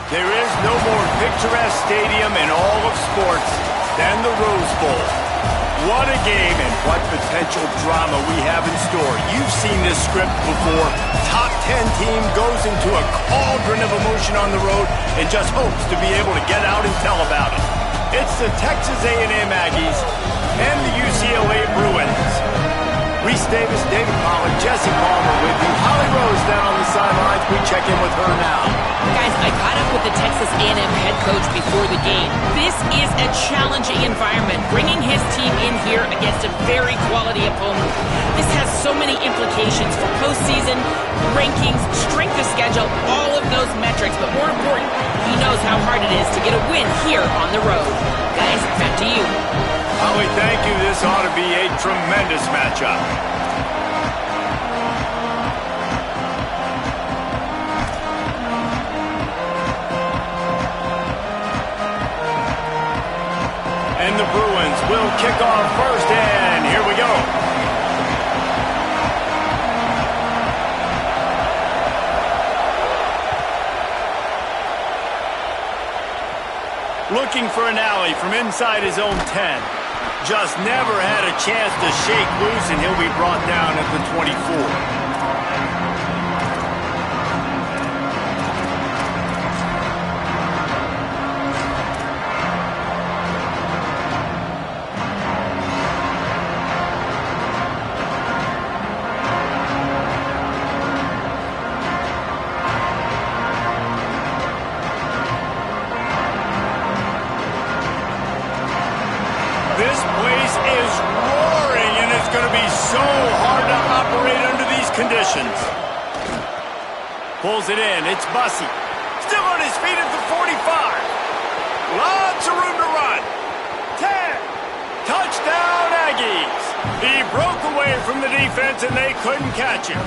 There is no more picturesque stadium in all of sports than the Rose Bowl. What a game and what potential drama we have in store. You've seen this script before. Top 10 team goes into a cauldron of emotion on the road and just hopes to be able to get out and tell about it. It's the Texas A&M Aggies and the UCLA Bruins. Reese Davis, David Pollack, Jesse Palmer with you. Holly Rose down on the sidelines. We check in with her now. Guys, I caught up with the Texas A&M head coach before the game. This is a challenging environment, bringing his team in here against a very quality opponent. This has so many implications for postseason, rankings, strength of schedule, all of those metrics. But more important, he knows how hard it is to get a win here on the road. Guys, back to you. Holly, thank you. This ought to be a tremendous matchup. And the Bruins will kick off first, and here we go. Looking for an alley from inside his own 10. Just never had a chance to shake loose, and he'll be brought down at the 24. This place is roaring, and it's going to be so hard to operate under these conditions. Pulls it in. It's Bussey. Still on his feet at the 45. Lots of room to run. 10. Touchdown, Aggies. He broke away from the defense, and they couldn't catch him.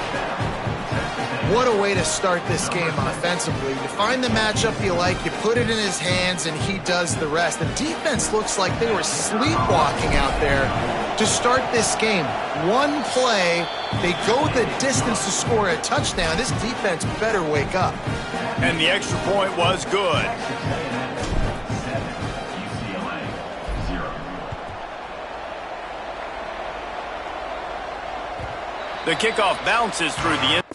What a way to start this game offensively. You find the matchup you like, you put it in his hands, and he does the rest. The defense looks like they were sleepwalking out there to start this game. One play, they go the distance to score a touchdown. This defense better wake up. And the extra point was good. The kickoff bounces through the end.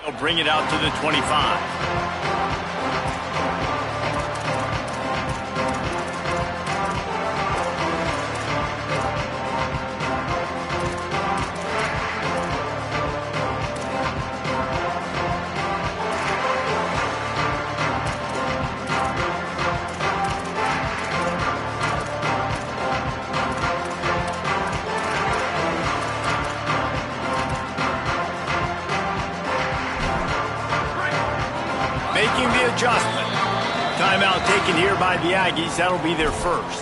They'll bring it out to the 25. Making the adjustment. Timeout taken here by the Aggies. That'll be their first.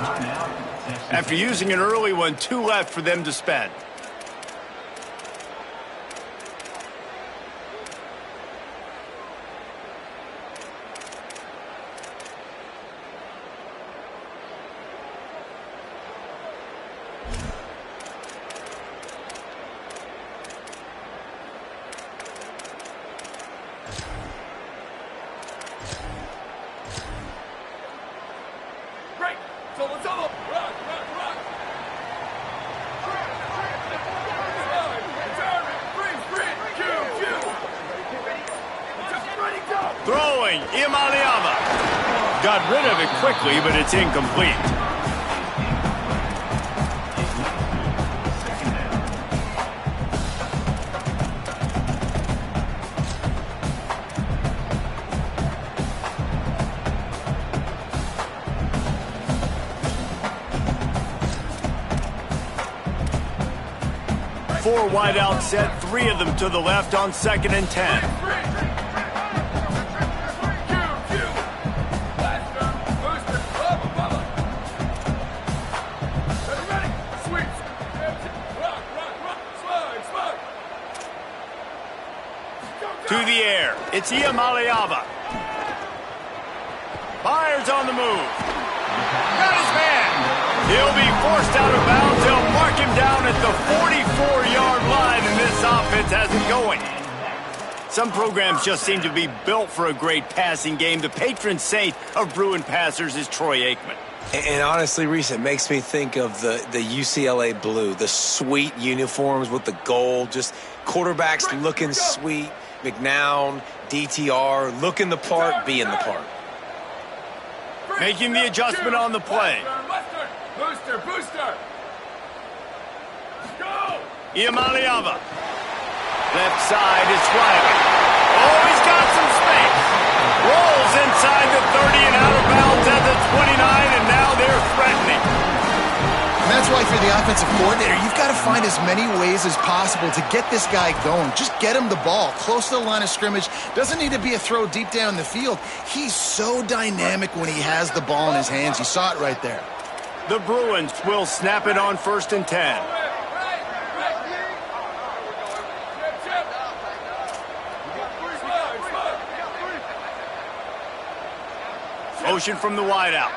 After using an early one, 2 left for them to spend. Throwing, Got rid of it quickly, but it's incomplete. 4 wideout set, 3 of them to the left on 2nd and 10. To the air, it's Ncaa. Fires on the move. Got his man. He'll be forced out of bounds. They'll mark him down at the 44-yard line, and this offense has it going. Some programs just seem to be built for a great passing game. The patron saint of Bruin passers is Troy Aikman. And honestly, Reese, it makes me think of the UCLA blue, the sweet uniforms with the gold, just quarterbacks looking sweet. McNown, DTR, looking the part, being the part. Making the adjustment on the play. Booster. Go! Ncaa. Left side is Riley. Oh, he's got some space. Rolls inside the 30 and out of bounds at the 29, and now they're threatening. And that's why if you're the offensive coordinator, you've got to find as many ways as possible to get this guy going. Just get him the ball close to the line of scrimmage. Doesn't need to be a throw deep down the field. He's so dynamic when he has the ball in his hands. You saw it right there. The Bruins will snap it on 1st and 10. Motion from the wideout.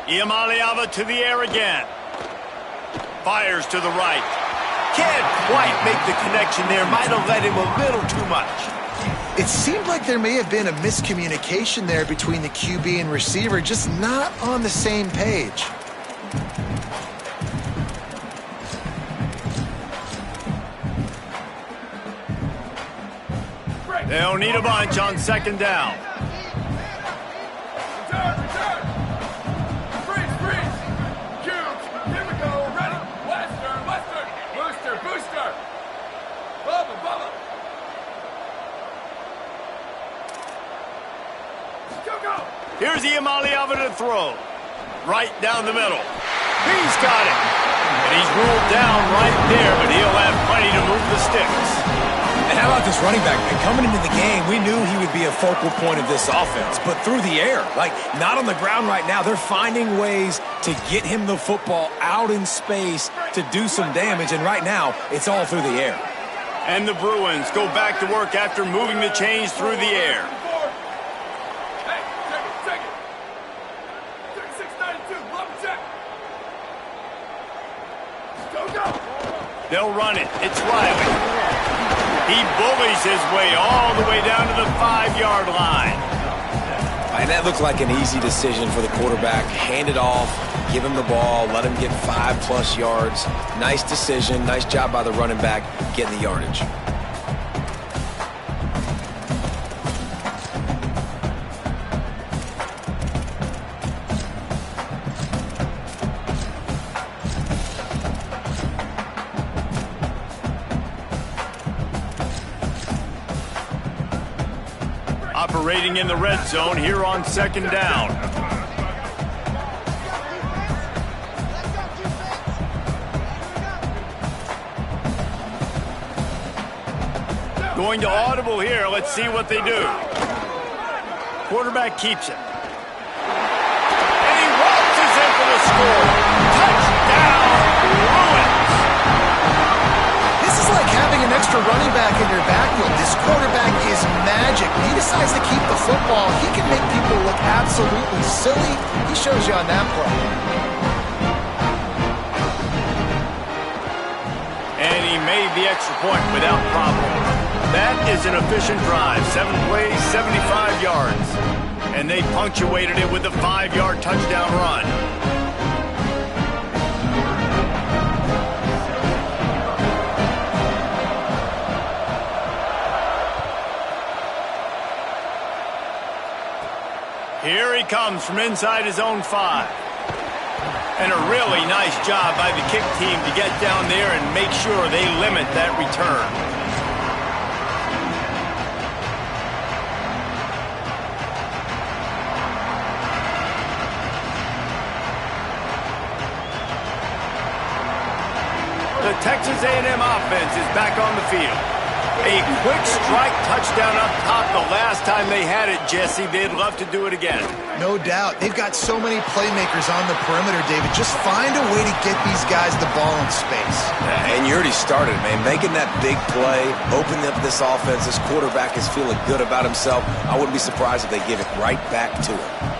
Ncaa to the air again. Fires to the right. Can't quite make the connection there. Might have let him a little too much. It seemed like there may have been a miscommunication there between the QB and receiver, just not on the same page. They'll need a bunch on 2nd down. Return. Freeze. Cubes. Here we go. Ready. Western. Booster. Bubba. Go. Here's Ncaa to throw. Right down the middle. He's got it. And he's ruled down right there, but he'll have plenty to move the sticks. And how about this running back? Coming into the game, we knew he would be a focal point of this offense, but through the air, like not on the ground right now. They're finding ways to get him the football out in space to do some damage, and right now, it's all through the air. And the Bruins go back to work after moving the chains through the air. Hey, take it. 3692, love check. Go. They'll run it. It's Riley. He bullies his way all the way down to the 5-yard line. And that looked like an easy decision for the quarterback. Hand it off, give him the ball, let him get 5+ yards. Nice decision. Nice job by the running back getting the yardage. Operating in the red zone here on 2nd down. Going to audible here. Let's see what they do. Quarterback keeps it. And he waltzes in for the score. Touchdown, Bruins. This is like having an extra running back in your backfield. This quarterback is magic. When he decides to keep the football, he can make people look absolutely silly. He shows you on that play. And he made the extra point without problem. That is an efficient drive. 7 plays, 75 yards. And they punctuated it with a 5-yard touchdown run. Here he comes from inside his own 5. And a really nice job by the kick team to get down there and make sure they limit that return. The Texas A&M offense is back on the field. A quick strike touchdown up top the last time they had it, Jesse. They'd love to do it again. No doubt. They've got so many playmakers on the perimeter, David. Just find a way to get these guys the ball in space. And you already started, man. Making that big play, opening up this offense. This quarterback is feeling good about himself. I wouldn't be surprised if they give it right back to him.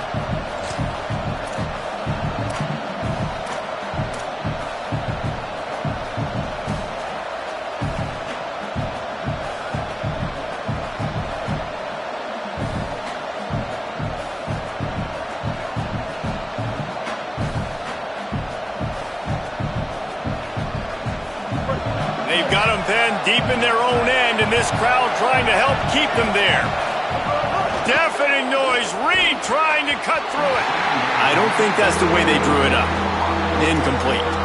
They've got them then deep in their own end, and this crowd trying to help keep them there. Deafening noise. Reed trying to cut through it. I don't think that's the way they drew it up. Incomplete.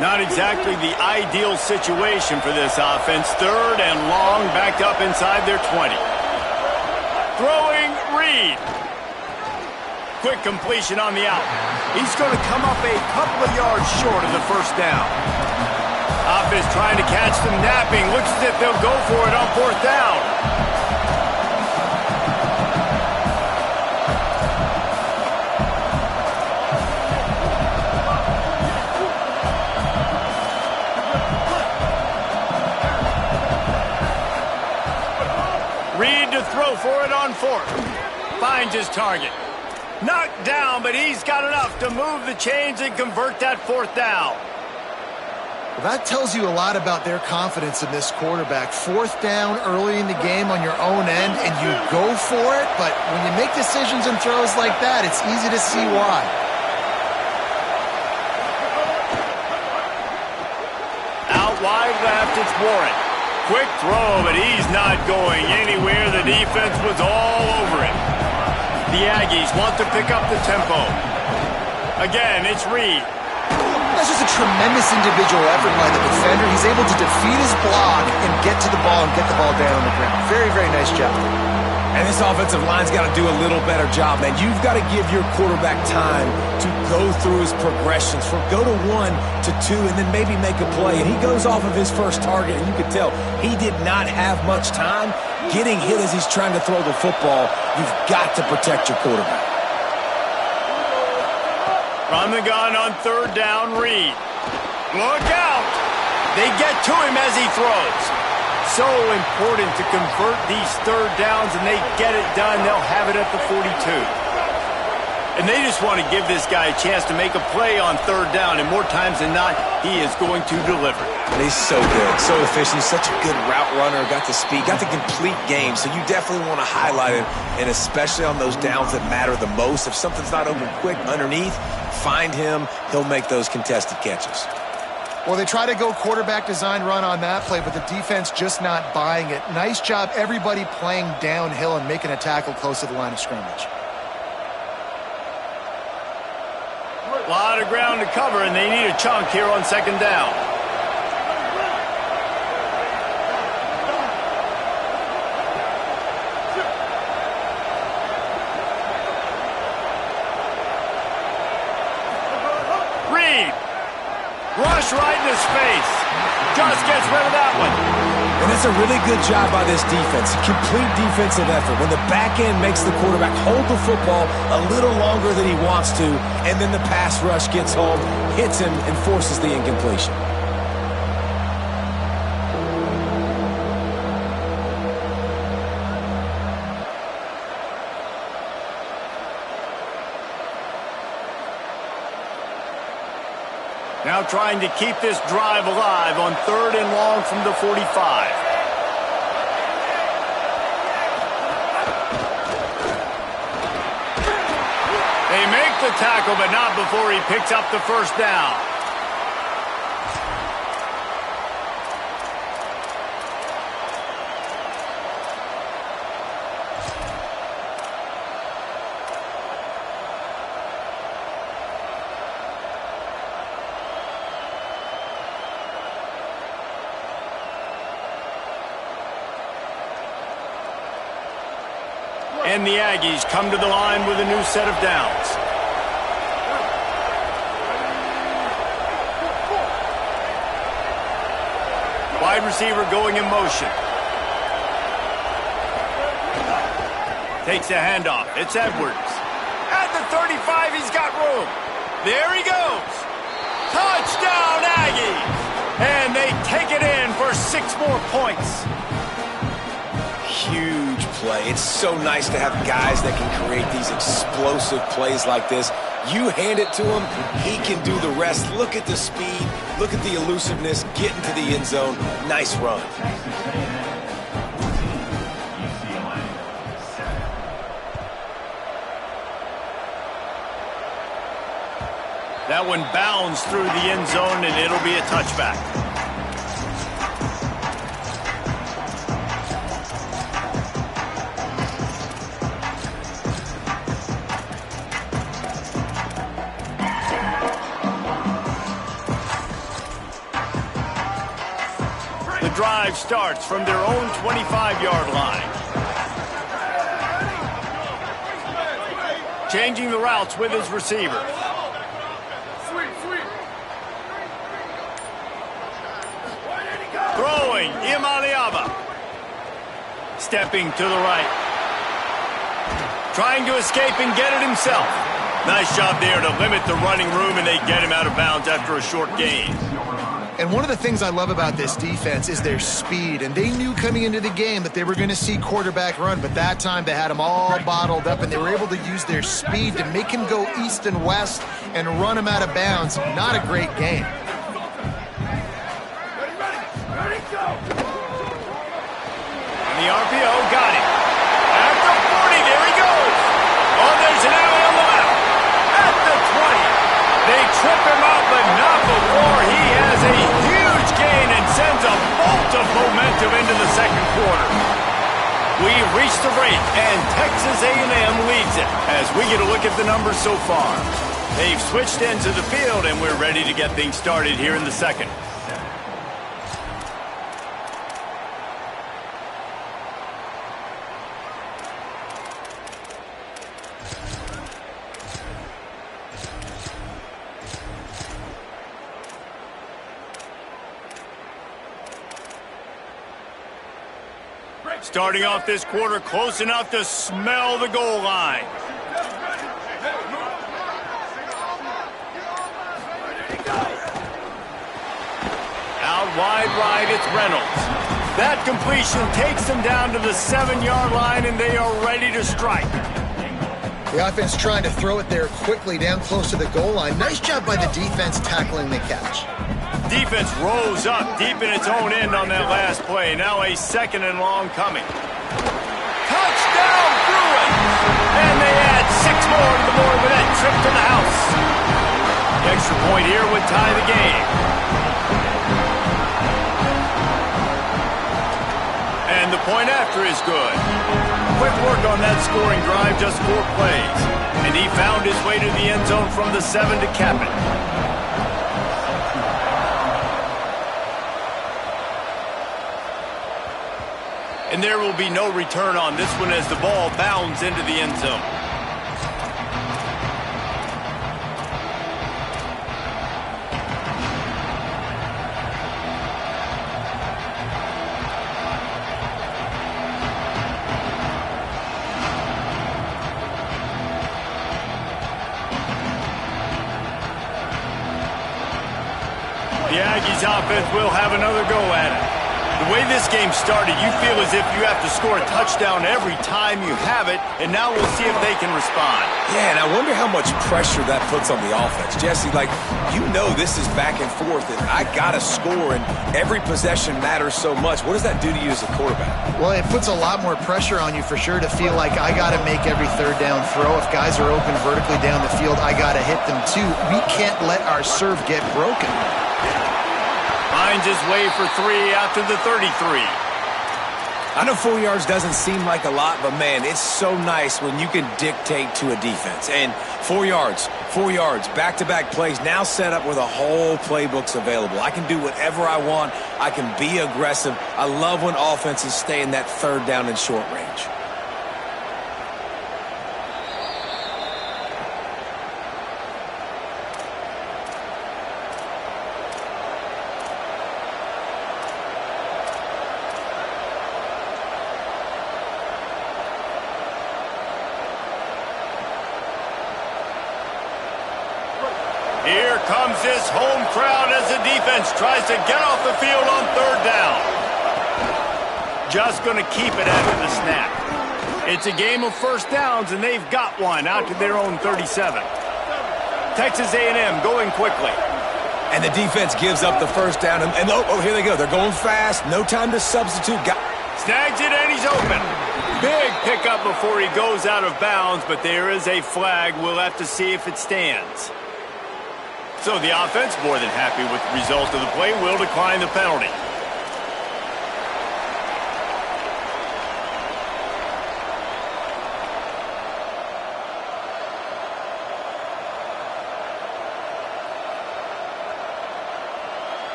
Not exactly the ideal situation for this offense. 3rd and long, backed up inside their 20. Throwing Reed. Quick completion on the out. He's going to come up a couple of yards short of the first down. Offense trying to catch them napping. Looks as if they'll go for it on 4th down. Reed to throw for it on 4th. Finds his target. Knocked down, but he's got enough to move the chains and convert that 4th down. Well, that tells you a lot about their confidence in this quarterback. 4th down early in the game on your own end, and you go for it, but when you make decisions and throws like that, it's easy to see why. Out wide left, it's Warren. Quick throw, but he's not going anywhere. The defense was all over him. The Aggies want to pick up the tempo. Again, it's Reed. That's just a tremendous individual effort by the defender. He's able to defeat his block and get to the ball and get the ball down on the ground. Very, very nice job. And this offensive line's got to do a little better job, man. You've got to give your quarterback time to go through his progressions from go to 1 to 2 and then maybe make a play. And he goes off of his first target, and you can tell he did not have much time getting hit as he's trying to throw the football. You've got to protect your quarterback. From the gun on 3rd down, Reed. Look out! They get to him as he throws. So important to convert these 3rd downs, and they get it done. They'll have it at the 42. And they just want to give this guy a chance to make a play on 3rd down, and more times than not, he is going to deliver. And he's so good, so efficient. He's such a good route runner, got the speed, got the complete game. So you definitely want to highlight him, and especially on those downs that matter the most. If something's not open quick underneath, find him. He'll make those contested catches. Well, they try to go quarterback design run on that play, but the defense just not buying it. Nice job, everybody playing downhill and making a tackle close to the line of scrimmage. A lot of ground to cover, and they need a chunk here on 2nd down. Reed. Rush right in his face. Just gets rid of that one. And it's a really good job by this defense. A complete defensive effort. When the back end makes the quarterback hold the football a little longer than he wants to, and then the pass rush gets home, hits him, and forces the incompletion. Now trying to keep this drive alive on 3rd and long from the 45. They make the tackle, but not before he picks up the 1st down. And the Aggies come to the line with a new set of downs. Wide receiver going in motion. Takes a handoff. It's Edwards. At the 35, he's got room. There he goes. Touchdown, Aggies! And they take it in for 6 more points. Huge play. It's so nice to have guys that can create these explosive plays like this. You hand it to him, he can do the rest. Look at the speed. Look at the elusiveness. Get into the end zone. Nice run. That one bounds through the end zone, and it'll be a touchback. The drive starts from their own 25-yard line. Changing the routes with his receivers. Throwing, Imaliava. Stepping to the right. Trying to escape and get it himself. Nice job there to limit the running room, and they get him out of bounds after a short gain. And one of the things I love about this defense is their speed. And they knew coming into the game that they were going to see quarterback run, but that time they had him all bottled up, and they were able to use their speed to make him go east and west and run him out of bounds. Not a great game. The RPO got him. At the 40, there he goes. Oh, there's an alley on the left. At the 20. They trip him out, but not before he has a huge gain and sends a bolt of momentum into the second quarter. We've reached the break, and Texas A&M leads it as we get a look at the numbers so far. They've switched into the field, and we're ready to get things started here in the second. Starting off this quarter close enough to smell the goal line. Out wide right, it's Reynolds. That completion takes them down to the 7-yard line, and they are ready to strike. The offense trying to throw it there quickly down close to the goal line. Nice job by the defense tackling the catch. Defense rose up deep in its own end on that last play. Now a 2nd and long coming. Touchdown, Bruins! And they add 6 more to the board with that trip to the house. The extra point here would tie the game. And the point after is good. Quick work on that scoring drive, just 4 plays. And he found his way to the end zone from the 7 to cap it. And there will be no return on this one as the ball bounds into the end zone. The Aggies offense will have another go at it. The way this game started, you feel as if you have to score a touchdown every time you have it, and now we'll see if they can respond. Yeah, and I wonder how much pressure that puts on the offense. Jesse, like, you know this is back and forth, and I got to score, and every possession matters so much. What does that do to you as a quarterback? Well, it puts a lot more pressure on you for sure to feel like I got to make every 3rd down throw. If guys are open vertically down the field, I got to hit them too. We can't let our serve get broken. Finds his way for 3 after the 33. I know 4 yards doesn't seem like a lot, but man, it's so nice when you can dictate to a defense. And 4 yards, back-to-back plays now set up where the whole playbook's available. I can do whatever I want. I can be aggressive. I love when offenses stay in that 3rd down and short range. comes this home crowd as the defense tries to get off the field on third down. Just going to keep it after the snap. It's a game of first downs, and they've got one out to their own 37. Texas A&M going quickly. And the defense gives up the first down. And here they go. They're going fast. No time to substitute. Snags it, and he's open. Big pickup before he goes out of bounds, but there is a flag. We'll have to see if it stands. So the offense, more than happy with the result of the play, will decline the penalty.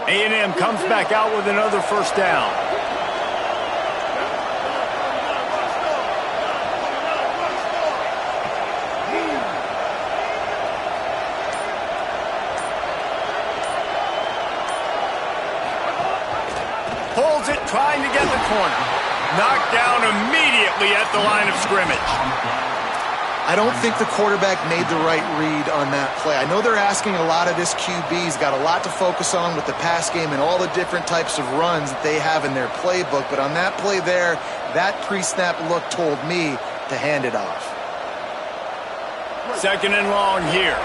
A&M comes back out with another first down. Pulls it, trying to get the corner. Knocked down immediately at the line of scrimmage. I don't think the quarterback made the right read on that play. I know they're asking a lot of this QB. He's got a lot to focus on with the pass game and all the different types of runs that they have in their playbook. But on that play there, that pre-snap look told me to hand it off. Second and long here.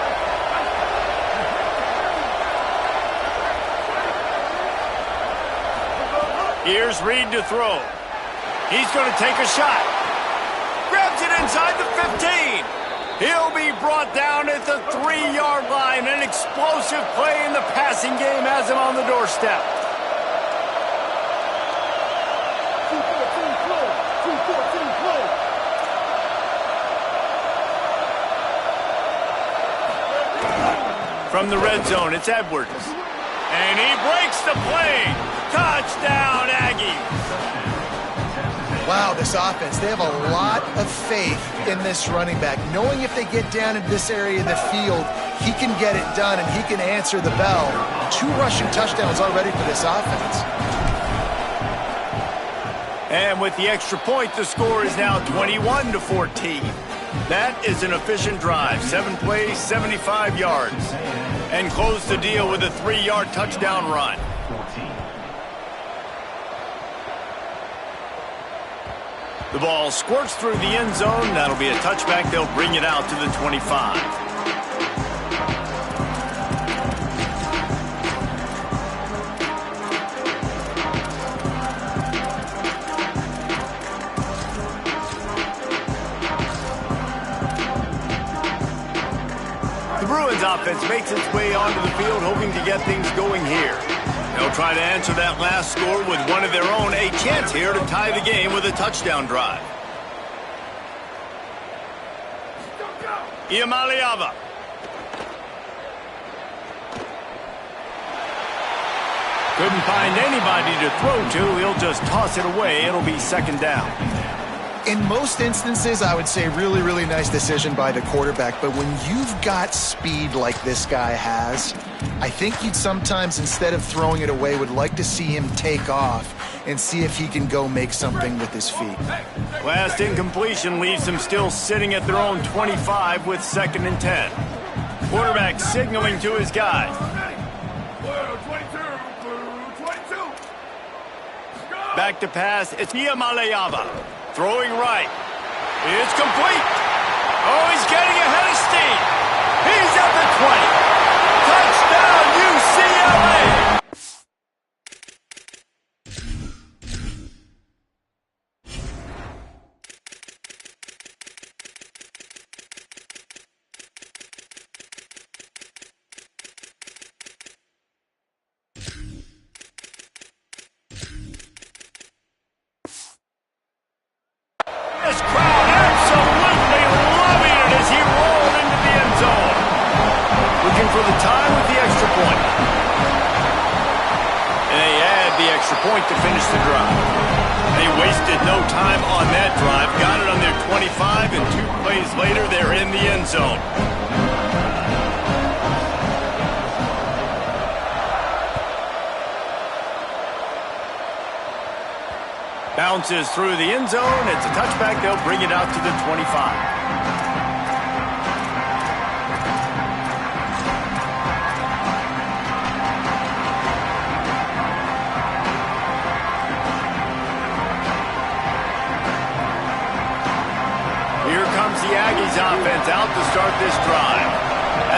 Here's Reed to throw. He's going to take a shot. Grabs it inside the 15. He'll be brought down at the 3-yard line. An explosive play in the passing game has him on the doorstep. From the red zone, it's Edwards. And he breaks the play. Touchdown, Aggies. Wow, this offense, they have a lot of faith in this running back. Knowing if they get down into this area of the field, he can get it done and he can answer the bell. 2 rushing touchdowns already for this offense. And with the extra point, the score is now 21-14. That is an efficient drive. 7 plays, 75 yards. And close the deal with a 3-yard touchdown run. The ball squirts through the end zone. That'll be a touchback. They'll bring it out to the 25. The Bruins offense makes its way onto the field, hoping to get things going here. They'll try to answer that last score with one of their own. A chance here to tie the game with a touchdown drive. Iamaleava. Couldn't find anybody to throw to. He'll just toss it away. It'll be second down. In most instances, I would say really, really nice decision by the quarterback. But when you've got speed like this guy has, I think you'd sometimes, instead of throwing it away, would like to see him take off and see if he can go make something with his feet. Last incompletion leaves them still sitting at their own 25 with 2nd and 10. Quarterback signaling to his guys. Back to pass. It's Iamaleava. Throwing right. It's complete. Oh, he's getting ahead of steam. He's at the 20. Touchdown, UCLA. This crowd absolutely loving it as he rolled into the end zone. Looking for the time with the extra point. And they add the extra point to finish the drive. They wasted no time on that drive. Got it on their 25, and 2 plays later, they're in the end zone. bounces through the end zone. It's a touchback. They'll bring it out to the 25. The Aggies offense out to start this drive.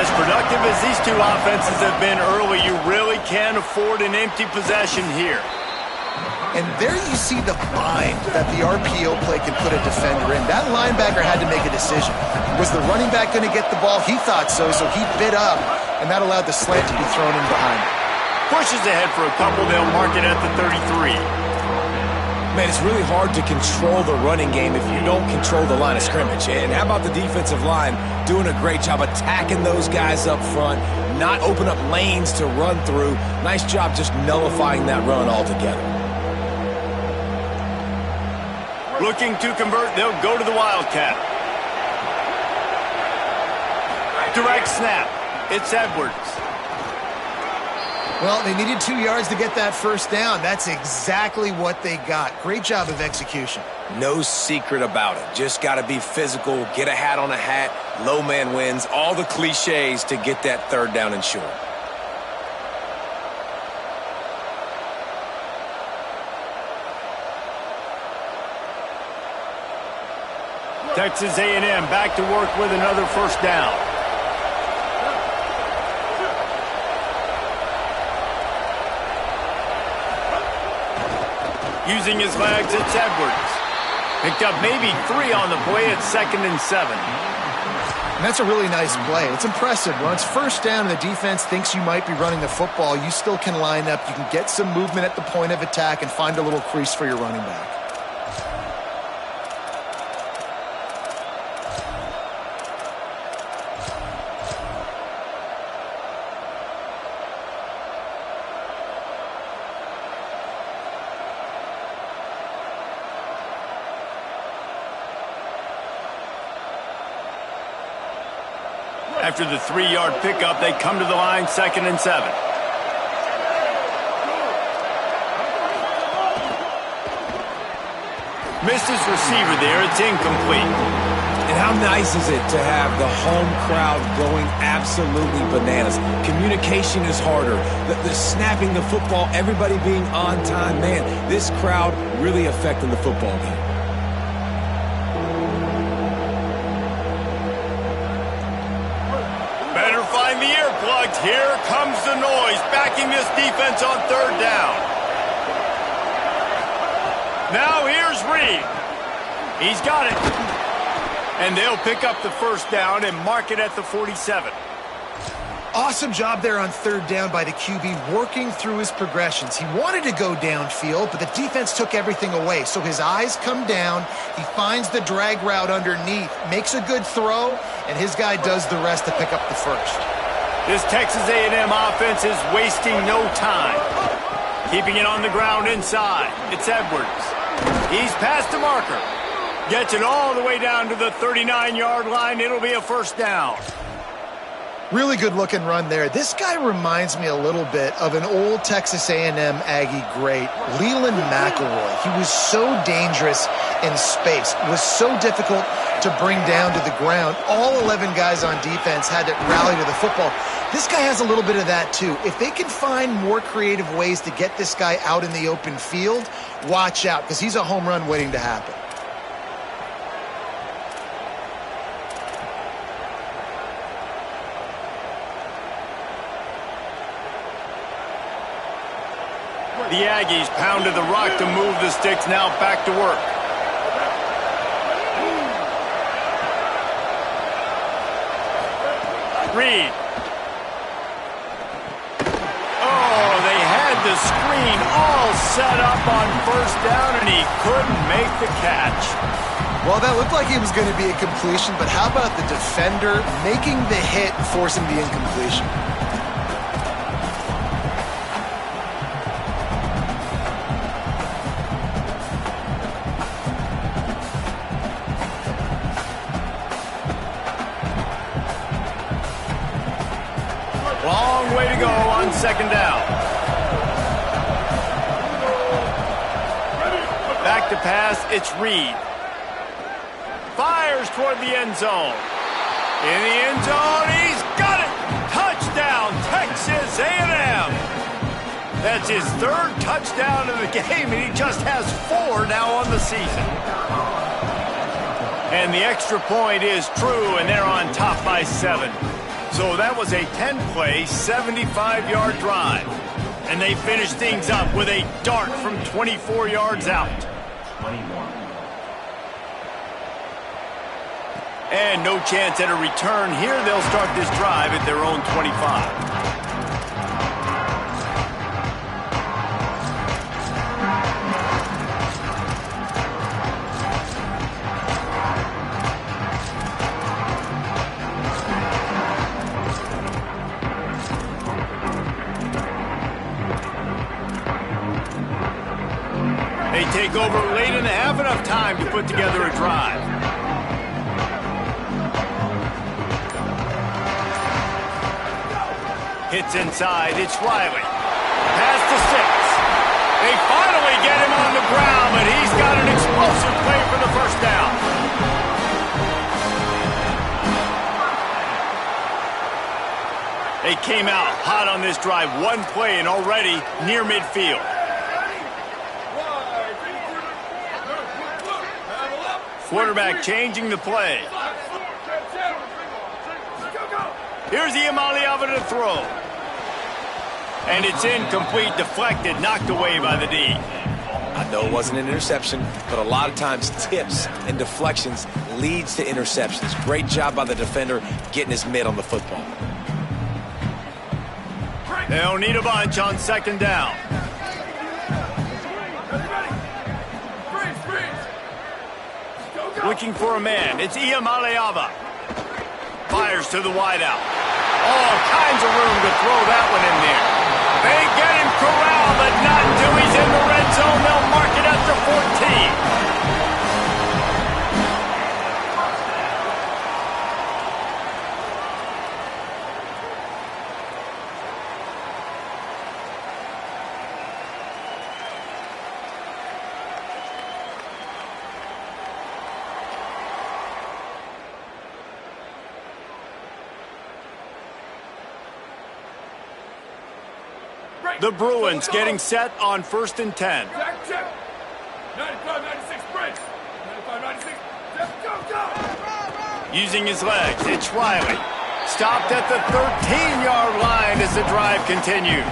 As productive as these two offenses have been early, you really can't afford an empty possession here. And there you see the bind that the RPO play can put a defender in. That linebacker had to make a decision. Was the running back going to get the ball? He thought so, so he bid up, and that allowed the slant to be thrown in behind. Pushes ahead for a couple. They'll mark it at the 33. Man, it's really hard to control the running game if you don't control the line of scrimmage. And how about the defensive line doing a great job attacking those guys up front, not open up lanes to run through. Nice job just nullifying that run altogether. Looking to convert, they'll go to the Wildcat. Direct snap. It's Edwards. Well, they needed 2 yards to get that first down. That's exactly what they got. Great job of execution. No secret about it. Just got to be physical, get a hat on a hat, low man wins, all the cliches to get that third down and short. Texas A&M back to work with another first down. Using his legs, it's Edwards. Picked up maybe 3 on the play at 2nd and 7. And that's a really nice play. It's impressive. When it's first down and the defense thinks you might be running the football, you still can line up. You can get some movement at the point of attack and find a little crease for your running back. After the 3-yard pickup, they come to the line, 2nd and 7. Missed his receiver there. It's incomplete. And how nice is it to have the home crowd going absolutely bananas? Communication is harder. The snapping the football, everybody being on time. Man, this crowd really affecting the football game. The earplugs. Here comes the noise, backing this defense on 3rd down. Now here's Reed. He's got it. And they'll pick up the first down and mark it at the 47. Awesome job there on 3rd down by the QB, working through his progressions. He wanted to go downfield, but the defense took everything away. So his eyes come down, he finds the drag route underneath, makes a good throw, and his guy does the rest to pick up the first. This Texas A&M offense is wasting no time. Keeping it on the ground inside. It's Edwards. He's past the marker. Gets it all the way down to the 39-yard line. It'll be a first down. Really good-looking run there. This guy reminds me a little bit of an old Texas A&M Aggie great, Leland McElroy. He was so dangerous in space. It was so difficult to bring down to the ground. All 11 guys on defense had to rally to the football. This guy has a little bit of that, too. If they can find more creative ways to get this guy out in the open field, watch out, because he's a home run waiting to happen. The Aggies pounded the rock to move the sticks, now back to work. Reed. Oh, they had the screen all set up on first down, and he couldn't make the catch. Well, that looked like it was going to be a completion, but how about the defender making the hit and forcing the incompletion? Long way to go on 2nd down. Back to pass. It's Reed. Fires toward the end zone. In the end zone, he's got it! Touchdown, Texas A&M! That's his third touchdown of the game, and he just has 4 now on the season. And the extra point is true, and they're on top by 7. So that was a 10-play, 75-yard drive. And they finish things up with a dart from 24 yards out. 21. And no chance at a return here. They'll start this drive at their own 25. They take over late in the half, enough time to put together a drive. Hits inside, it's Riley. Pass to 6. They finally get him on the ground, but he's got an explosive play for the first down. They came out hot on this drive. 1 play and already near midfield. Quarterback changing the play. Here's Ncaa to throw. And it's incomplete, deflected, knocked away by the D. I know it wasn't an interception, but a lot of times tips and deflections leads to interceptions. Great job by the defender getting his mitt on the football. They'll need a bunch on second down. Looking for a man. It's Ncaa. Fires to the wideout. All kinds of room to throw that one in there. They get him corralled, but not until he's in the red zone. They'll mark it up to 14. The Bruins getting set on 1st and 10. 95, 96, break. 95, 96, go! Using his legs, it's Riley. Stopped at the 13-yard line as the drive continues.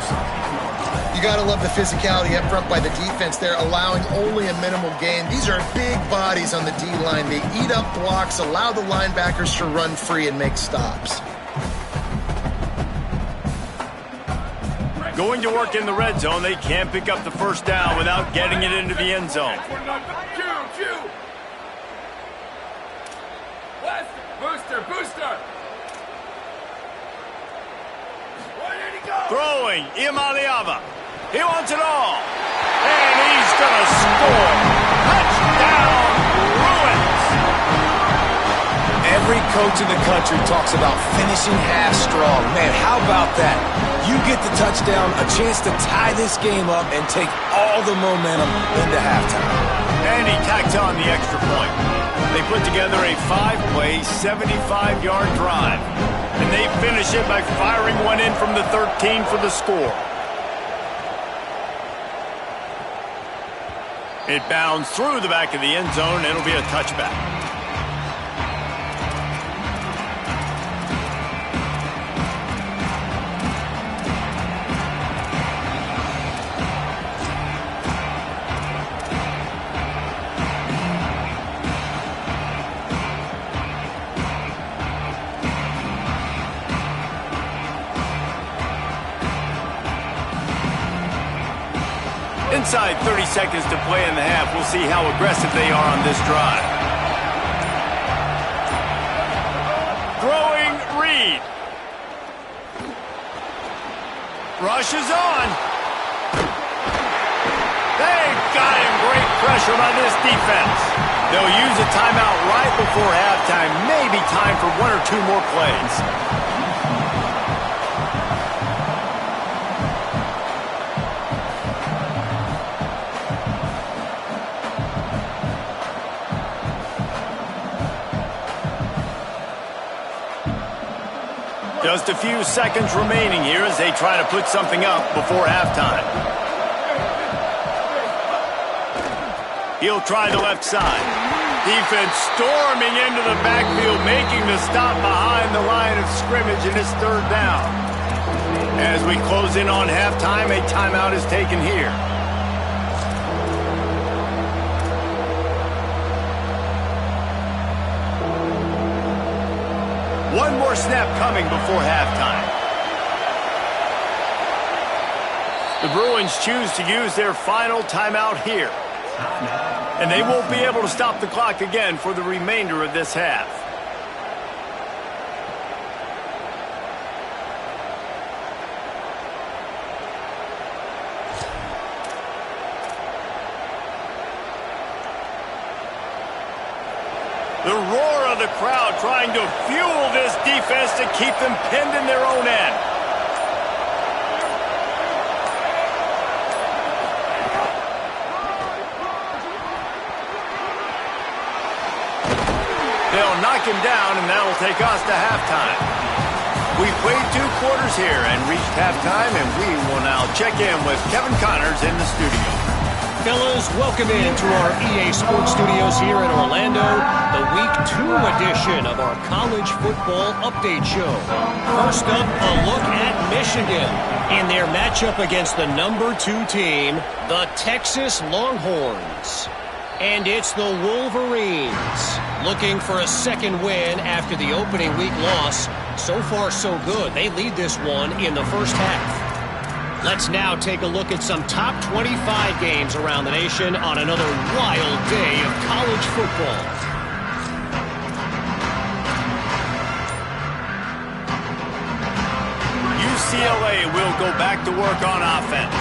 You got to love the physicality up front by the defense there, allowing only a minimal gain. These are big bodies on the D-line. They eat up blocks, allow the linebackers to run free and make stops. Going to work in the red zone, they can't pick up the first down without getting it into the end zone. Booster. Throwing, Ncaa. He wants it all. And he's going to score. Touchdown, Bruins. Every coach in the country talks about finishing half strong. Man, how about that? You get the touchdown, a chance to tie this game up and take all the momentum into halftime. And he tacks on the extra point. They put together a 5-play, 75-yard drive. And they finish it by firing one in from the 13 for the score. It bounds through the back of the end zone, and it'll be a touchback. Inside 30 seconds to play in the half. We'll see how aggressive they are on this drive. Throwing Reed. Rushes on. They've got him. Great pressure by this defense. They'll use a timeout right before halftime. Maybe time for 1 or 2 more plays. Just a few seconds remaining here as they try to put something up before halftime. He'll try the left side. Defense storming into the backfield, making the stop behind the line of scrimmage, and it's third down. As we close in on halftime, a timeout is taken here. One more snap coming before halftime. The Bruins choose to use their final timeout here. And they won't be able to stop the clock again for the remainder of this half. The roar of the crowd trying to fuel this defense to keep them pinned in their own end. They'll knock him down, and that'll take us to halftime. We've played 2 quarters here and reached halftime, and we will now check in with Kevin Connors in the studio. Fellas, welcome into our EA Sports Studios here in Orlando, the Week 2 edition of our College Football Update Show. First up, a look at Michigan in their matchup against the number 2 team, the Texas Longhorns. And it's the Wolverines looking for a second win after the opening week loss. So far, so good. They lead this one in the first half. Let's now take a look at some top 25 games around the nation on another wild day of college football. UCLA will go back to work on offense.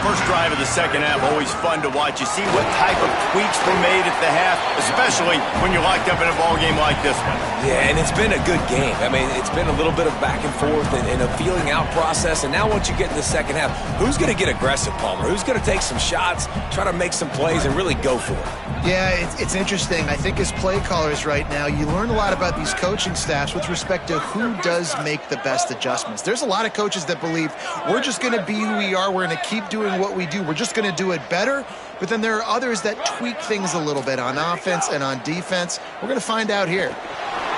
First drive of the second half, always fun to watch. You see what type of tweaks were made at the half, especially when you're locked up in a ball game like this one. Yeah, and it's been a good game. I mean, it's been a little bit of back and forth and a feeling out process. And now once you get in the second half, who's going to get aggressive, Palmer? Who's going to take some shots, try to make some plays, and really go for it? Yeah, it's interesting. I think as play callers right now, you learn a lot about these coaching staffs with respect to who does make the best adjustments. There's a lot of coaches that believe we're just going to be who we are. We're going to keep doing what we do. We're just going to do it better. But then there are others that tweak things a little bit on offense and on defense. We're going to find out here.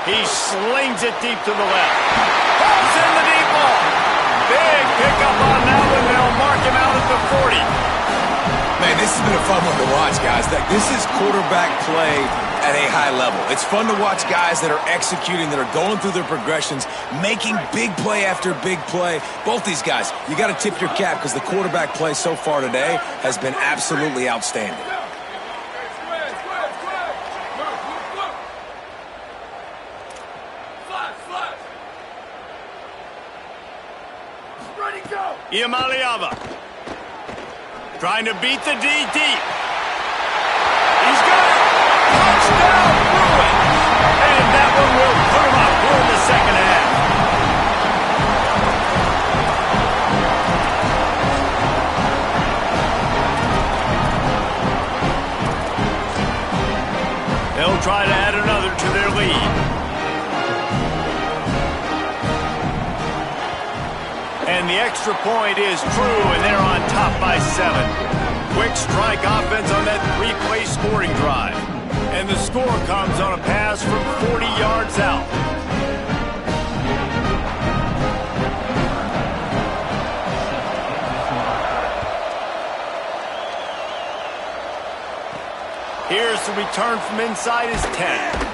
He slings it deep to the left. Pulls in the deep ball. Big pickup on that one. They'll mark him out at the 40. Man, this has been a fun one to watch, guys. This is quarterback play at a high level. It's fun to watch guys that are executing, that are going through their progressions, making big play after big play. Both these guys, you got to tip your cap because the quarterback play so far today has been absolutely outstanding. Iamaleava trying to beat the D deep. He's got it. Touchdown, Bruins. And that one will put him up here in the second half. They'll try to add another to their lead. And the extra point is true, and they're on top by 7. Quick strike offense on that 3-play scoring drive. And the score comes on a pass from 40 yards out. Here's the return from inside his 10.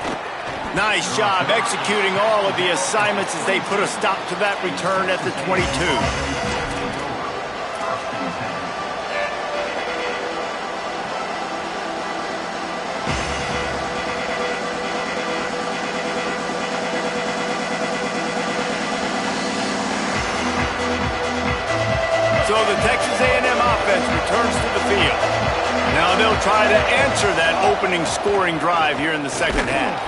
Nice job executing all of the assignments as they put a stop to that return at the 22. So the Texas A&M offense returns to the field. Now they'll try to answer that opening scoring drive here in the second half.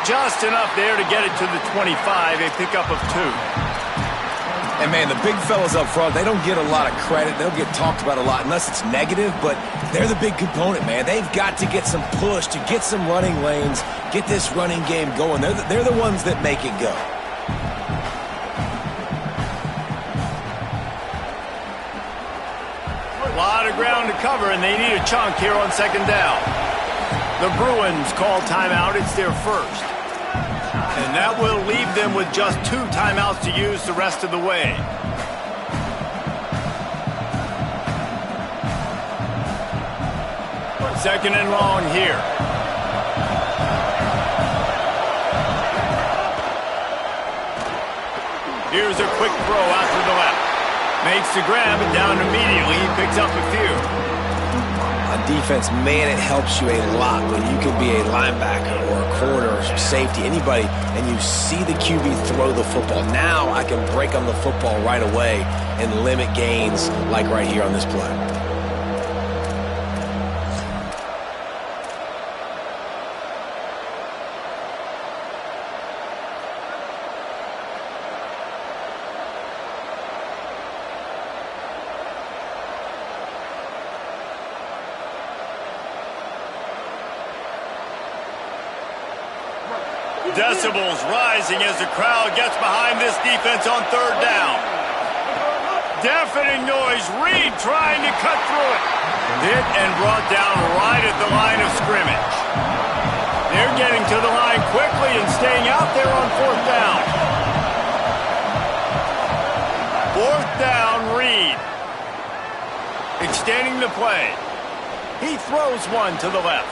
Just enough there to get it to the 25, a pickup of 2. And, man, the big fellas up front, they don't get a lot of credit. They'll get talked about a lot unless it's negative, but they're the big component, man. They've got to get some push, to get some running lanes, get this running game going. They're the ones that make it go. lot of ground to cover, and they need a chunk here on second down. The Bruins call timeout. It's their first. And that will leave them with just 2 timeouts to use the rest of the way. Second and long here. Here's a quick throw out to the left. Makes the grab and down immediately. He picks up a few. On defense, man, it helps you a lot when you can be a linebacker or a corner or safety, anybody, and you see the QB throw the football. Now I can break on the football right away and limit gains like right here on this play. Decibels rising as the crowd gets behind this defense on third down. Deafening noise. Reed trying to cut through it. Hit and brought down right at the line of scrimmage. They're getting to the line quickly and staying out there on fourth down. Fourth down, Reed. Extending the play. He throws one to the left.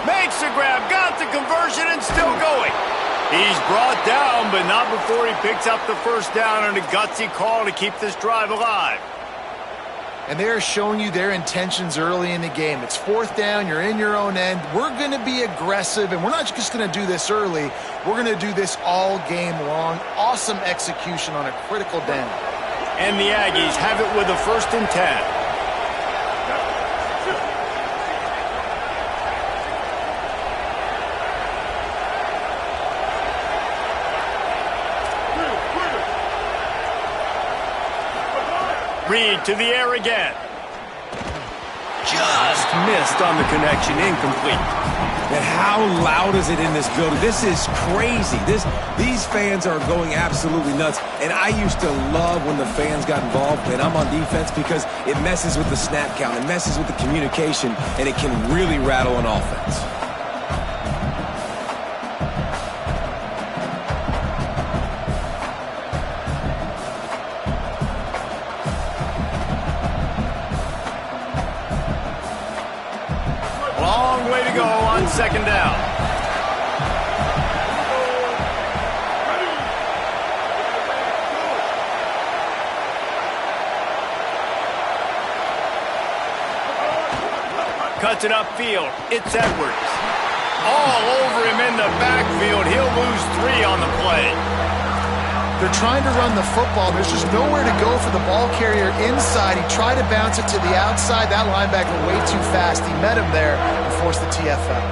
Makes the grab, got the conversion, and still going. He's brought down, but not before he picks up the first down on a gutsy call to keep this drive alive. And they're showing you their intentions early in the game. It's fourth down, you're in your own end. We're going to be aggressive, and we're not just going to do this early. We're going to do this all game long. Awesome execution on a critical down. And the Aggies have it with a 1st and 10. Reed to the air again. Just missed on the connection, incomplete. And how loud is it in this building? This is crazy. These fans are going absolutely nuts. And I used to love when the fans got involved, and I'm on defense, because it messes with the snap count, it messes with the communication, and it can really rattle an offense. Second down. Cuts it upfield. It's Edwards. All over him in the backfield. He'll lose 3 on the play. They're trying to run the football. There's just nowhere to go for the ball carrier inside. He tried to bounce it to the outside. That linebacker way too fast. He met him there and forced the TFL.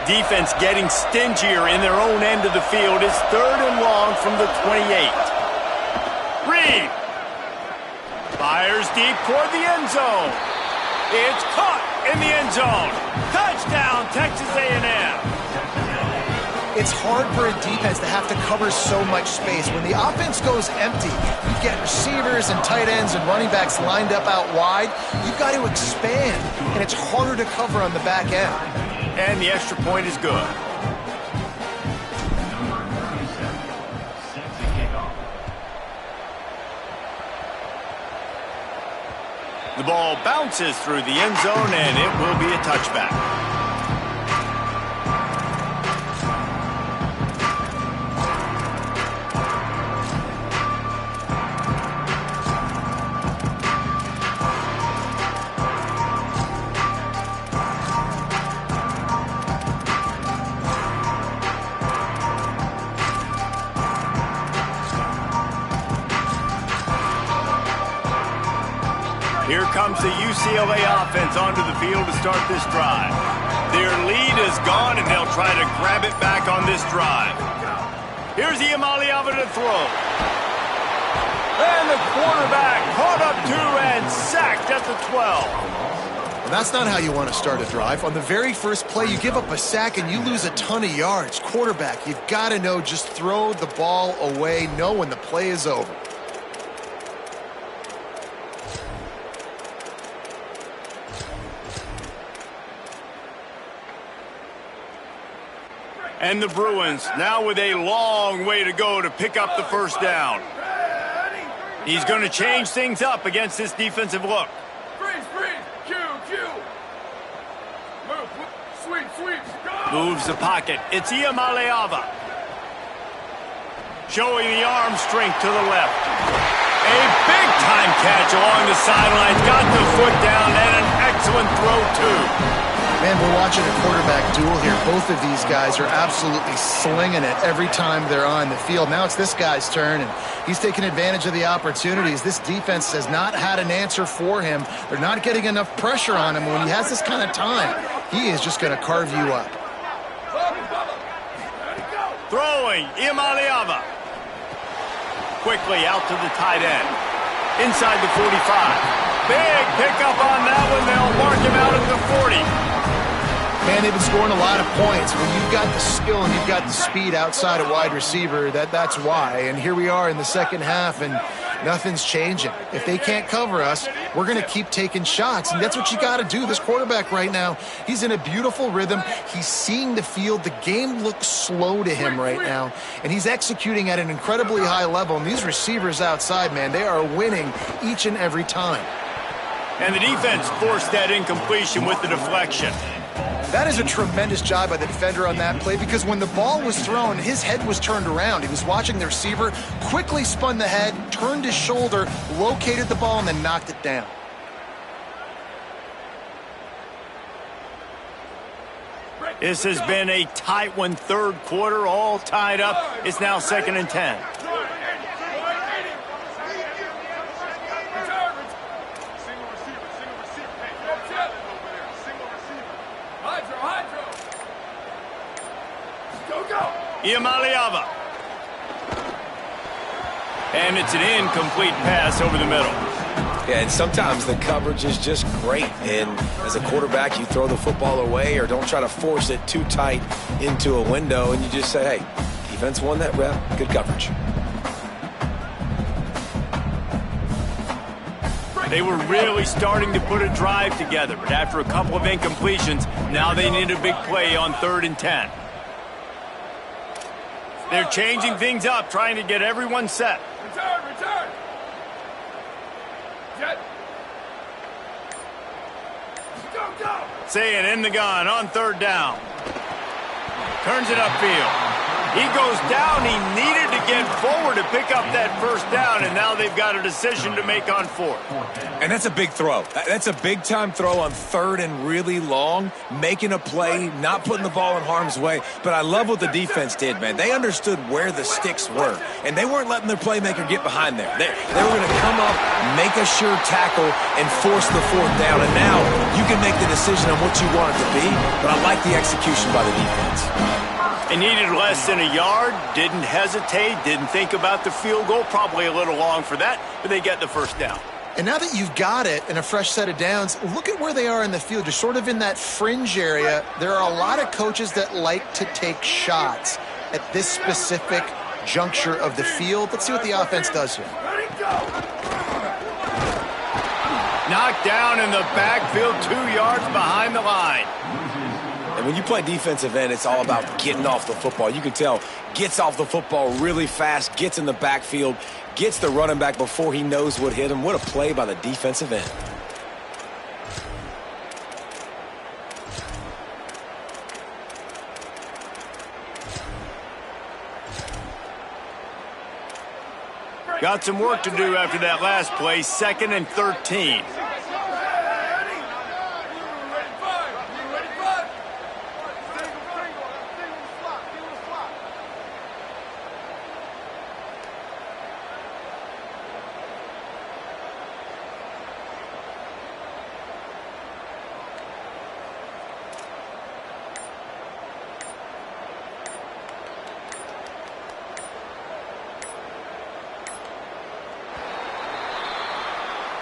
Defense getting stingier in their own end of the field. It's 3rd and long from the 28. Reed fires deep toward the end zone. It's caught in the end zone. Touchdown, Texas A&M. It's hard for a defense to have to cover so much space. When the offense goes empty, you get receivers and tight ends and running backs lined up out wide. You've got to expand, and it's harder to cover on the back end. And the extra point is good. The ball bounces through the end zone, and it will be a touchback. Here comes the UCLA offense onto the field to start this drive. Their lead is gone, and they'll try to grab it back on this drive. Here's Iamaleava to throw. And the quarterback caught up 2 and sacked at the 12. And that's not how you want to start a drive. On the very first play, you give up a sack and you lose a ton of yards. Quarterback, you've got to know, just throw the ball away, know when the play is over. And the Bruins now with a long way to go to pick up the first down. He's going to change things up against this defensive look. Freeze, Q. Move, sweep, go! Moves the pocket. It's Ncaa. Showing the arm strength to the left. A big-time catch along the sidelines. Got the foot down and an excellent throw, too. Man, we're watching a quarterback duel here. Both of these guys are absolutely slinging it every time they're on the field. Now it's this guy's turn, and he's taking advantage of the opportunities. This defense has not had an answer for him. They're not getting enough pressure on him. When he has this kind of time, he is just going to carve you up. Throwing, Ncaa. Quickly out to the tight end. Inside the 45. Big pickup on that one. They'll mark him out at the 40. Man, they've been scoring a lot of points. When you've got the skill and you've got the speed outside of wide receiver, that's why. And here we are in the second half, and nothing's changing. If they can't cover us, we're going to keep taking shots, and that's what you got to do. This quarterback right now, he's in a beautiful rhythm. He's seeing the field. The game looks slow to him right now, and he's executing at an incredibly high level. And these receivers outside, man, they are winning each and every time. And the defense forced that incompletion with the deflection. That is a tremendous job by the defender on that play, because when the ball was thrown, his head was turned around. He was watching the receiver, quickly spun the head, turned his shoulder, located the ball, and then knocked it down. This has been a tight one, third quarter, all tied up. It's now 2nd and 10. Ncaa. And it's an incomplete pass over the middle. Yeah, and sometimes the coverage is just great. And as a quarterback, you throw the football away or don't try to force it too tight into a window, and you just say, hey, defense won that rep, good coverage. They were really starting to put a drive together, but after a couple of incompletions, now they need a big play on 3rd and 10. They're changing things up, trying to get everyone set. Return. Jet. Go. Saying in the gun on 3rd down. Turns it upfield. He goes down. He needed to get forward to pick up that first down, and now they've got a decision to make on 4th. And that's a big throw. That's a big-time throw on 3rd and really long, making a play, not putting the ball in harm's way. But I love what the defense did, man. They understood where the sticks were, and they weren't letting their playmaker get behind there. They were going to come up, make a sure tackle, and force the 4th down. And now you can make the decision on what you want it to be, but I like the execution by the defense. They needed less than a yard, didn't hesitate, didn't think about the field goal. Probably a little long for that, but they get the first down. And now that you've got it and a fresh set of downs, look at where they are in the field. You're sort of in that fringe area. There are a lot of coaches that like to take shots at this specific juncture of the field. Let's see what the offense does here. Knocked down in the backfield, 2 yards behind the line. And when you play defensive end, it's all about getting off the football. You can tell, gets off the football really fast, gets in the backfield, gets the running back before he knows what hit him. What a play by the defensive end. Got some work to do after that last play, 2nd and 13.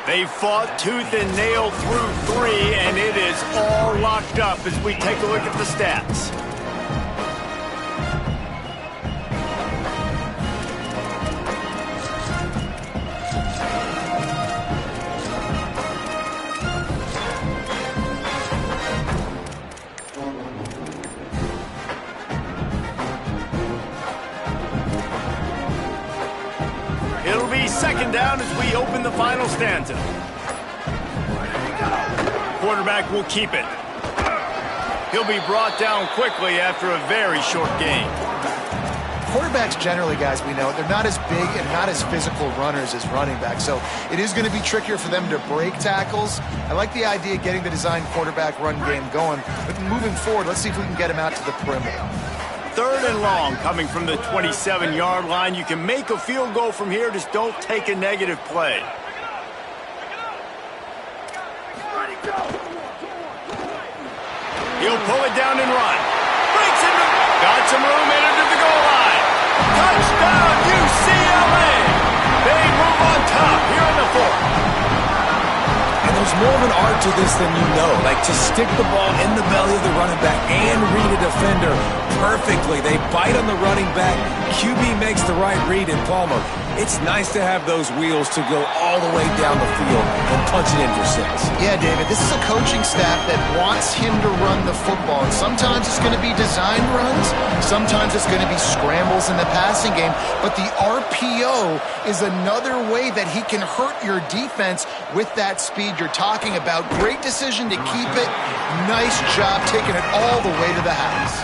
They fought tooth and nail through 3, and it is all locked up as we take a look at the stats. It'll be second down as we open the final stanza. Quarterback will keep it. He'll be brought down quickly after a very short game. Quarterbacks generally, guys, we know, they're not as big and not as physical runners as running backs, so it is going to be trickier for them to break tackles. I like the idea of getting the design quarterback run game going, but moving forward, let's see if we can get him out to the perimeter. 3rd and long coming from the 27-yard line. You can make a field goal from here, just don't take a negative play. He'll pull it down and run. Breaks into, got some room in it to the goal line. Touchdown, UCLA! They move on top here in the 4th. And there's more of an art to this than you know. Like to stick the ball in the belly of the running back and read a defender perfectly. They bite on the running back. QB makes the right read in Palmer. It's nice to have those wheels to go all the way down the field and punch it in for 6. Yeah, David, this is a coaching staff that wants him to run the football. And sometimes it's going to be designed runs. Sometimes it's going to be scrambles in the passing game. But the RPO is another way that he can hurt your defense with that speed you're talking about. Great decision to keep it. Nice job taking it all the way to the house.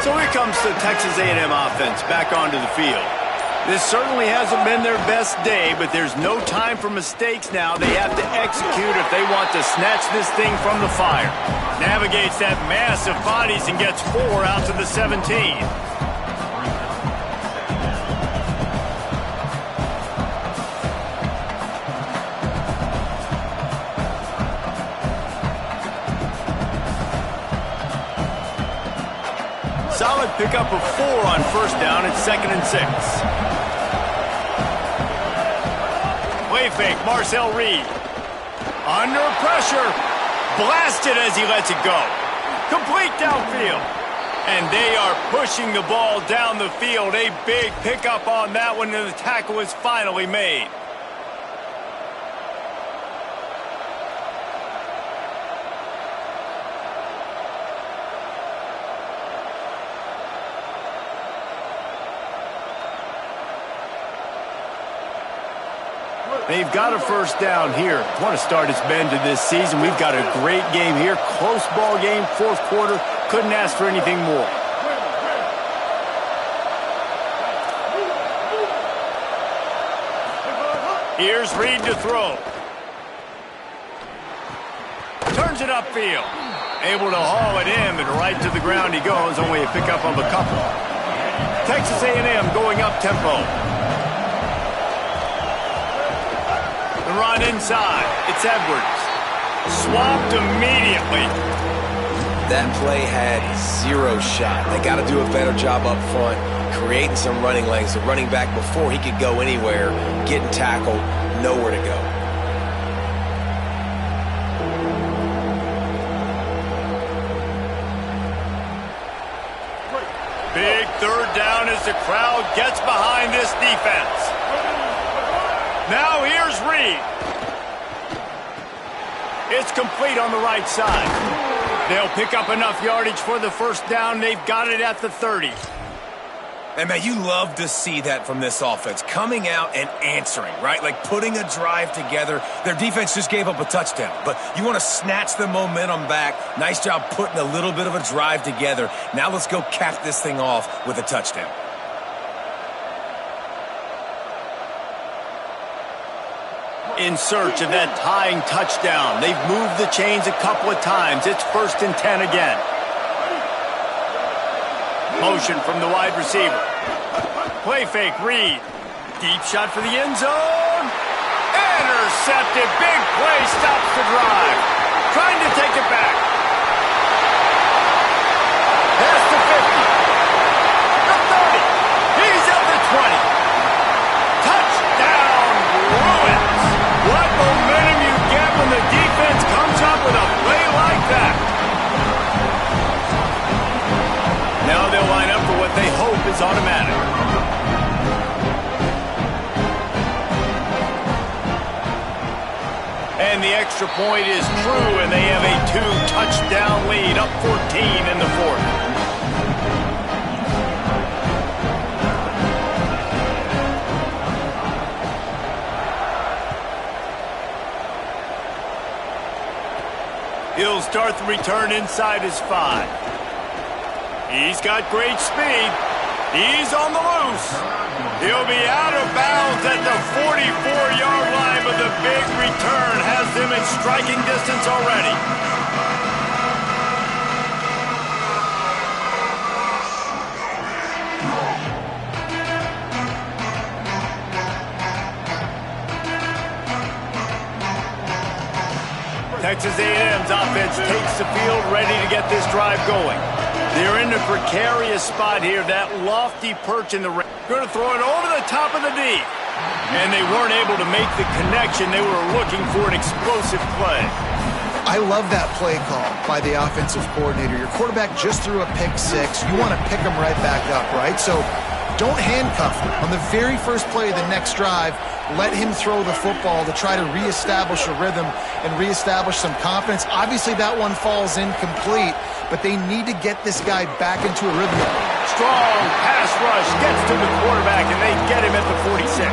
So here comes the Texas A&M offense back onto the field. This certainly hasn't been their best day, but there's no time for mistakes now. They have to execute if they want to snatch this thing from the fire. Navigates that mass of bodies and gets 4 out to the 17. Solid pickup of 4 on 1st down. It's 2nd and 6. Play fake, Marcel Reed. Under pressure. Blasted as he lets it go. Complete downfield. And they are pushing the ball down the field. A big pickup on that one, and the tackle is finally made. They've got a 1st down here. What a start it's been to this season. We've got a great game here. Close ball game, 4th quarter. Couldn't ask for anything more. Here's Reed to throw. Turns it upfield. Able to haul it in, but right to the ground he goes. Only a pickup of a couple. Texas A&M going up tempo. The run inside. It's Edwards. Swapped immediately. That play had 0 shot. They got to do a better job up front, creating some running lanes. The running back, before he could go anywhere, getting tackled, nowhere to go. Big 3rd down as the crowd gets behind this defense. Now here's Reed. It's complete on the right side. They'll pick up enough yardage for the 1st down. They've got it at the 30. And, man, you love to see that from this offense. Coming out and answering, right? Like putting a drive together. Their defense just gave up a touchdown. But you want to snatch the momentum back. Nice job putting a little bit of a drive together. Now let's go cap this thing off with a touchdown. In search of that tying touchdown. They've moved the chains a couple of times. It's 1st and 10 again. motion from the wide receiver. Play fake, Reed. Deep shot for the end zone. Intercepted. Big play stops the drive. Trying to take it back. Past the 50. The 30. He's at the 20. Touchdown, Bruins. What momentum you get when the defense comes up with a play like that. Now they'll line up for what they hope is automatic. And the extra point is true, and they have a 2-touchdown lead, up 14 in the fourth. He'll start the return inside his 5. He's got great speed. He's on the loose. He'll be out of bounds at the 44-yard line, but the big return has them in striking distance already. Texas A&M's offense takes the field ready to get this drive going. They're in a precarious spot here, that lofty perch in the ring. Going to throw it over the top of the D. And they weren't able to make the connection. They were looking for an explosive play. I love that play call by the offensive coordinator. Your quarterback just threw a pick 6. You want to pick him right back up, right? So don't handcuff him. On the very first play of the next drive, let him throw the football to try to reestablish a rhythm and reestablish some confidence. Obviously, that one falls incomplete, but they need to get this guy back into a rhythm. Strong pass rush gets to the quarterback, and they get him at the 46.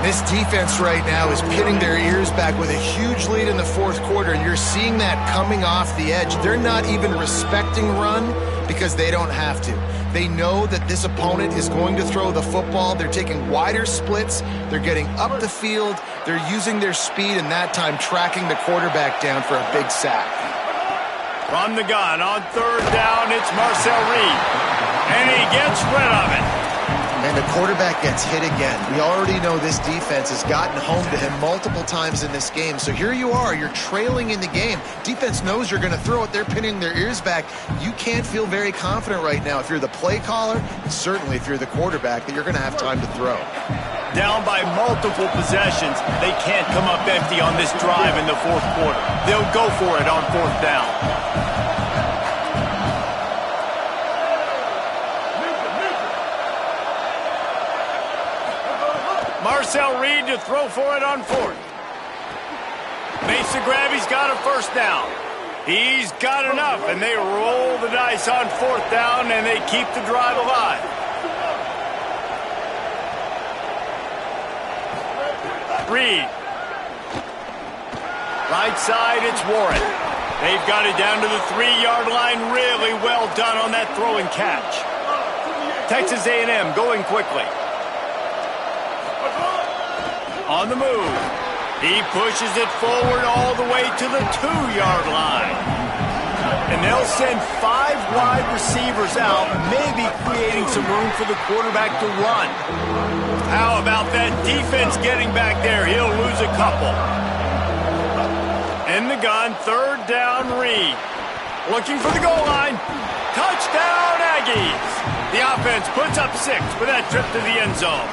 This defense right now is pinning their ears back with a huge lead in the fourth quarter, and you're seeing that coming off the edge. They're not even respecting run because they don't have to. They know that this opponent is going to throw the football. They're taking wider splits. They're getting up the field. They're using their speed, and that time tracking the quarterback down for a big sack. From the gun on third down, it's Marcel Reed. And he gets rid of it. And the quarterback gets hit again. We already know this defense has gotten home to him multiple times in this game. So here you are, you're trailing in the game. Defense knows you're going to throw it. They're pinning their ears back. You can't feel very confident right now if you're the play caller, and certainly if you're the quarterback, that you're going to have time to throw. Down by multiple possessions, they can't come up empty on this drive in the fourth quarter. They'll go for it on fourth down. Marcel Reed to throw for it on fourth. Makes the grab. He's got a first down. He's got enough, and they roll the dice on fourth down, and they keep the drive alive. Reed. Right side, it's Warren. They've got it down to the 3-yard line. Really well done on that throw and catch. Texas A&M going quickly. On the move. He pushes it forward all the way to the 2-yard line. And they'll send 5 wide receivers out, maybe creating some room for the quarterback to run. How about that defense getting back there? He'll lose a couple. In the gun, third down, Reed. Looking for the goal line. Touchdown, Aggies. The offense puts up 6 with that trip to the end zone.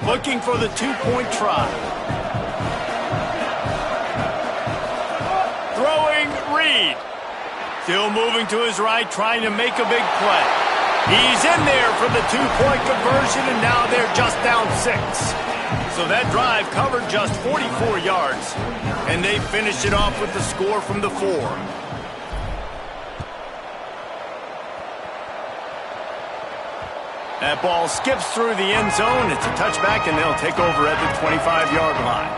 Looking for the 2-point try. Throwing Reed. Still moving to his right, trying to make a big play. He's in there for the 2-point conversion, and now they're just down 6. So that drive covered just 44 yards, and they finished it off with the score from the 4. That ball skips through the end zone. It's a touchback, and they'll take over at the 25-yard line.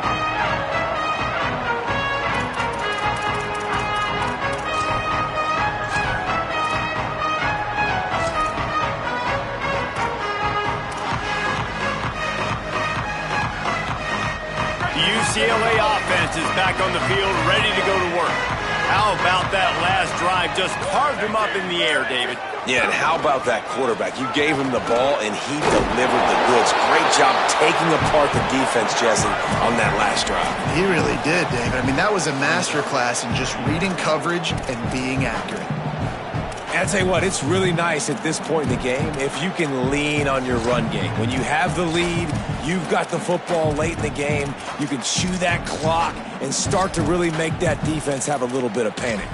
UCLA offense is back on the field, ready to go to work. How about that last drive? Just carved him up in the air, David. Yeah, and how about that quarterback? You gave him the ball, and he delivered the goods. Great job taking apart the defense, Jesse, on that last drive. He really did, David. I mean, that was a masterclass in just reading coverage and being accurate. And I'll tell you what, it's really nice at this point in the game if you can lean on your run game. When you have the lead, you've got the football late in the game, you can chew that clock and start to really make that defense have a little bit of panic.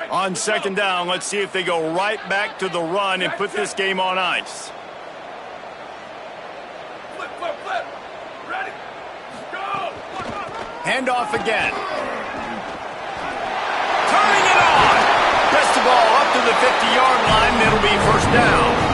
On second down, let's see if they go right back to the run and put this game on ice. Flip, flip, flip. Ready? Go! Handoff again. Turning it on. Gets the ball up to the 50-yard line, and it'll be first down.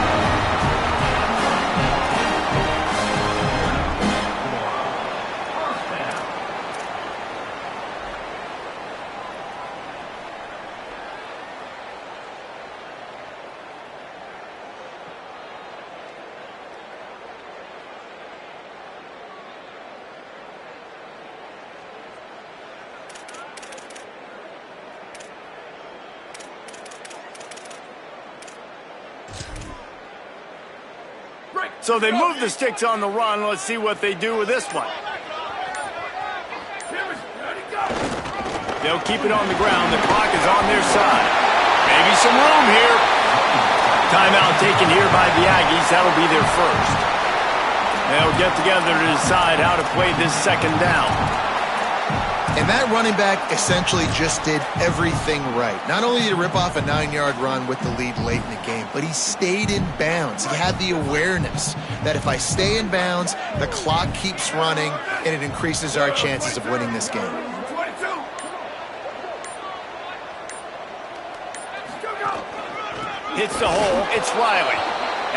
So they move the sticks on the run. Let's see what they do with this one. They'll keep it on the ground. The clock is on their side. Maybe some room here. Timeout taken here by the Aggies. That'll be their first. They'll get together to decide how to play this second down. And that running back essentially just did everything right. Not only did he rip off a 9-yard run with the lead late in the game, but he stayed in bounds. He had the awareness that if I stay in bounds, the clock keeps running, and it increases our chances of winning this game. 22. Go. Hits the hole. It's Riley.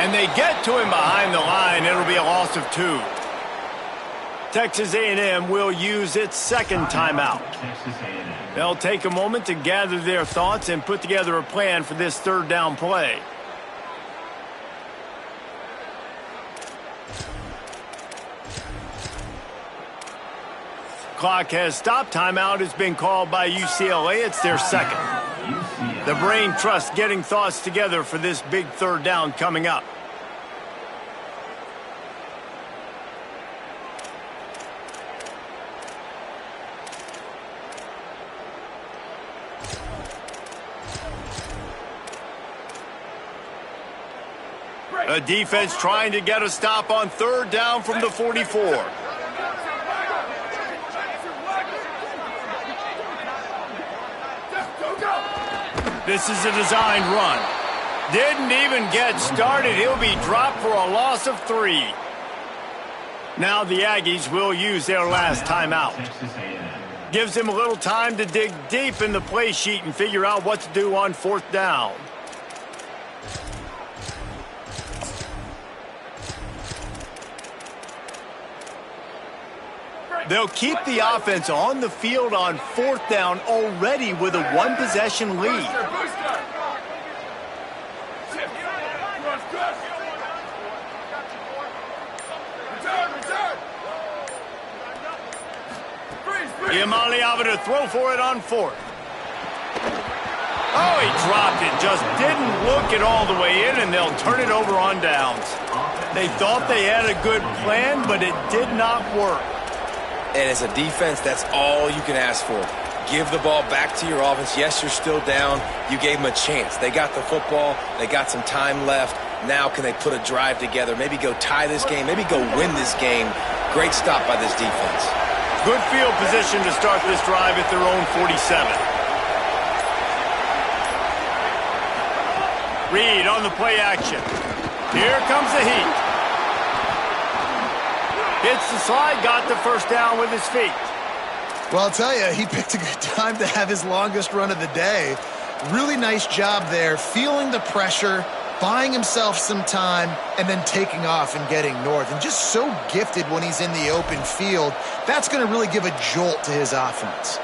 And they get to him behind the line. It'll be a loss of 2. Texas A&M will use its second timeout. They'll take a moment to gather their thoughts and put together a plan for this third down play. Clock has stopped. Timeout has been called by UCLA. It's their second. The brain trust getting thoughts together for this big third down coming up. A defense trying to get a stop on third down from the 44. This is a designed run. Didn't even get started. He'll be dropped for a loss of 3. Now the Aggies will use their last timeout. Gives them a little time to dig deep in the play sheet and figure out what to do on fourth down. They'll keep the offense on the field on fourth down already with a one-possession lead. Iamaleava to throw for it on fourth. Oh, he dropped it. Just didn't look it all the way in, and they'll turn it over on downs. They thought they had a good plan, but it did not work. And as a defense, that's all you can ask for. Give the ball back to your offense. Yes, you're still down. You gave them a chance. They got the football. They got some time left. Now can they put a drive together? Maybe go tie this game. Maybe go win this game. Great stop by this defense. Good field position to start this drive at their own 47. Reed on the play action. Here comes the heat. Hits the slide, got the first down with his feet. Well, I'll tell you, he picked a good time to have his longest run of the day. Really nice job there, feeling the pressure, buying himself some time, and then taking off and getting north. And just so gifted when he's in the open field. That's going to really give a jolt to his offense.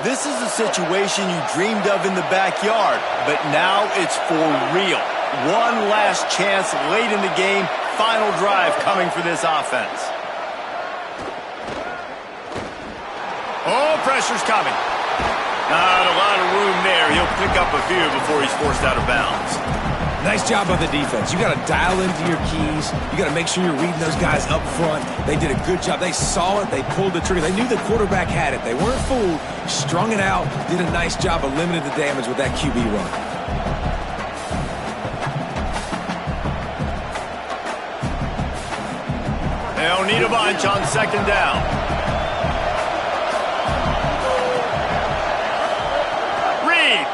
This is a situation you dreamed of in the backyard, but now it's for real. One last chance late in the game. Final drive coming for this offense. Oh, pressure's coming. Not a lot of room there. He'll pick up a few before he's forced out of bounds. Nice job by the defense. You got to dial into your keys. You got to make sure you're reading those guys up front. They did a good job. They saw it. They pulled the trigger. They knew the quarterback had it. They weren't fooled. Strung it out. Did a nice job of limiting the damage with that QB run. They'll need a bunch on second down. Reed.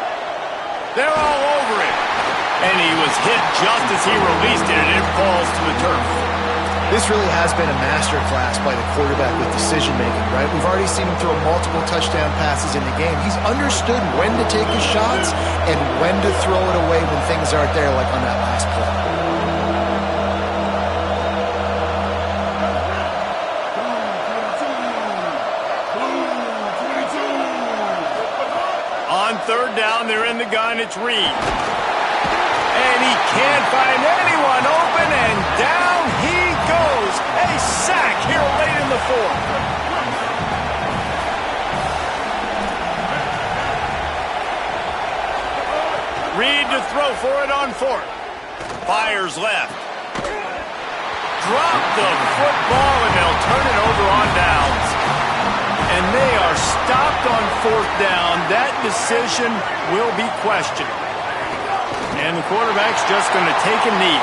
They're all over it. And he was hit just as he released it, and it falls to the turf. This really has been a masterclass by the quarterback with decision-making, right? We've already seen him throw multiple touchdown passes in the game. He's understood when to take his shots and when to throw it away when things aren't there, like on that last play. On third down, they're in the gun. It's Reed. And he can't find anyone open, and down he goes. A sack here late in the fourth. Reed to throw for it on fourth. Fires left. Drop the football, and they'll turn it over on downs. And they are stopped on fourth down. That decision will be questioned. And the quarterback's just going to take a knee.